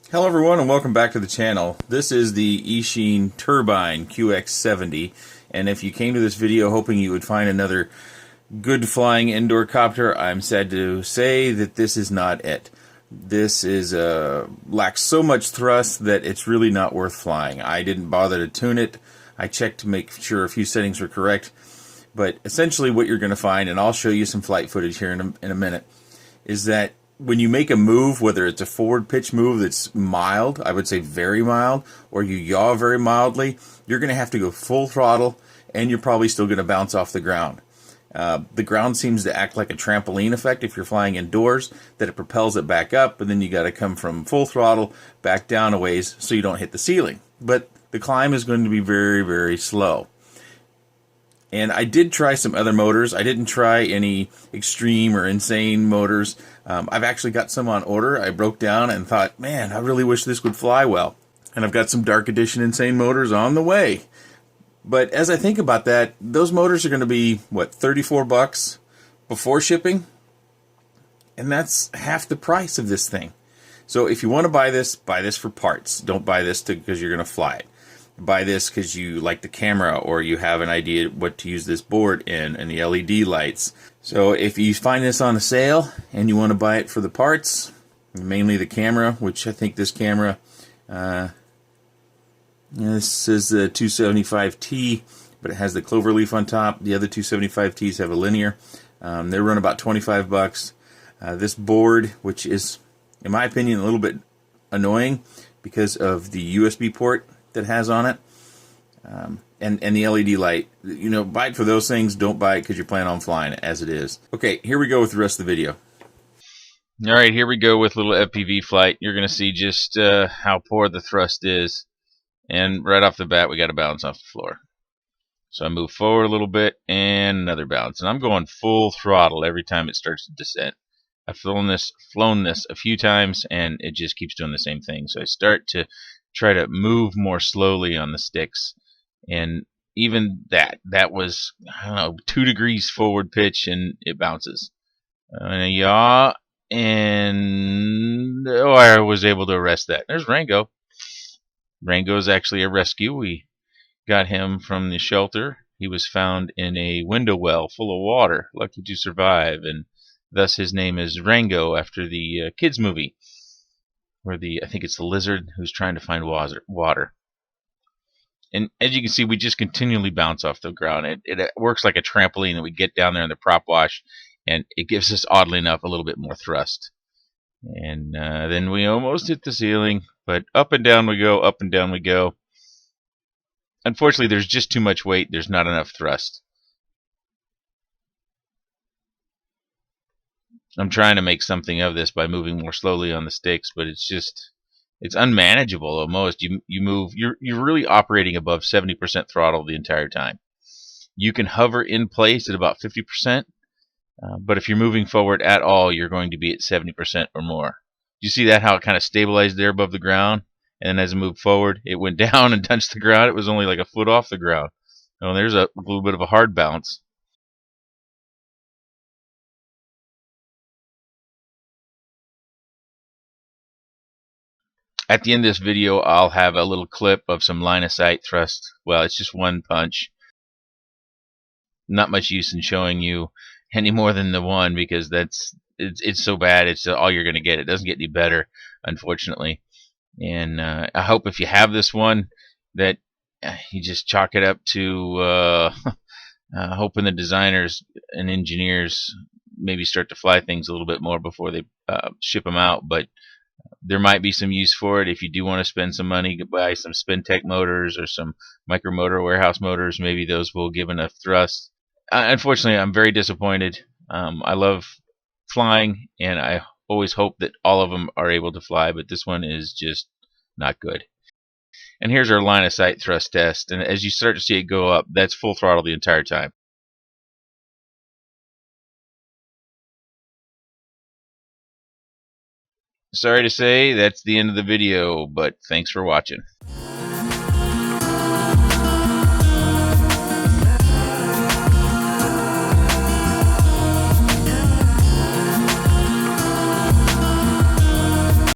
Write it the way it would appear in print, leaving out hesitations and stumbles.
Hello everyone and welcome back to the channel. This is the Eachine Turbine QX70, and if you came to this video hoping you would find another good flying indoor copter, I'm sad to say that this is not it. This is lacks so much thrust that it's really not worth flying. I didn't bother to tune it. I checked to make sure a few settings were correct, but essentially what you're going to find, and I'll show you some flight footage here in a minute, is that when you make a move, whether it's a forward pitch move that's mild, I would say very mild, or you yaw very mildly, you're going to have to go full throttle, and you're probably still going to bounce off the ground. The ground seems to act like a trampoline effect if you're flying indoors, that it propels it back up, and then you got to come from full throttle back down a ways so you don't hit the ceiling. But the climb is going to be very, very slow. And I did try some other motors. I didn't try any extreme or insane motors. I've actually got some on order. I broke down and thought, man, I really wish this would fly well. And I've got some Dark Edition insane motors on the way. But as I think about that, those motors are going to be, what, $34 before shipping? And that's half the price of this thing. So if you want to buy this for parts. Don't buy this because you're going to fly it. Buy this because you like the camera or you have an idea what to use this board in and the LED lights. So if you find this on a sale and you want to buy it for the parts, mainly the camera, which I think this camera, this is the 275T, but it has the clover leaf on top. The other 275Ts have a linear. They run about $25. This board, which is, in my opinion, a little bit annoying because of the USB port that has on it, and the LED light. You know, buy it for those things. Don't buy it because you're planning on flying it as it is. Okay, here we go with the rest of the video. All right, here we go with a little FPV flight. You're going to see just how poor the thrust is, and right off the bat, we got to bounce off the floor. So I move forward a little bit, and another bounce, and I'm going full throttle every time it starts to descend. I've flown this a few times, and it just keeps doing the same thing. So I start to try to move more slowly on the sticks, and even that was, I don't know, 2 degrees forward pitch, and it bounces. And yaw, and oh, I was able to arrest that. There's Rango. Rango's actually a rescue. We got him from the shelter. He was found in a window well full of water, lucky to survive, and thus his name is Rango, after the kids movie, where I think it's the lizard who's trying to find water. And as you can see, we just continually bounce off the ground. It works like a trampoline, and we get down there in the prop wash, and it gives us, oddly enough, a little bit more thrust. And then we almost hit the ceiling, but up and down we go, up and down we go. Unfortunately, there's just too much weight. There's not enough thrust. I'm trying to make something of this by moving more slowly on the sticks, but it's unmanageable almost. You're really operating above 70% throttle the entire time. You can hover in place at about 50%, but if you're moving forward at all, you're going to be at 70% or more. You see that, how it kind of stabilized there above the ground, and then as it moved forward, it went down and touched the ground. It was only like a foot off the ground. Oh, there's a little bit of a hard bounce. At the end of this video, I'll have a little clip of some line of sight thrust. Well, it's just one punch. Not much use in showing you any more than the one, because it's so bad. It's all you're going to get. It doesn't get any better, unfortunately. And I hope if you have this one that you just chalk it up to hoping the designers and engineers maybe start to fly things a little bit more before they ship them out. But there might be some use for it if you do want to spend some money, buy some spintech motors or some micro motor warehouse motors. Maybe those will give enough thrust. Unfortunately, I'm very disappointed. I love flying, and I always hope that all of them are able to fly, but this one is just not good. And here's our line of sight thrust test, and as you start to see it go up, that's full throttle the entire time. Sorry to say, that's the end of the video, but thanks for watching.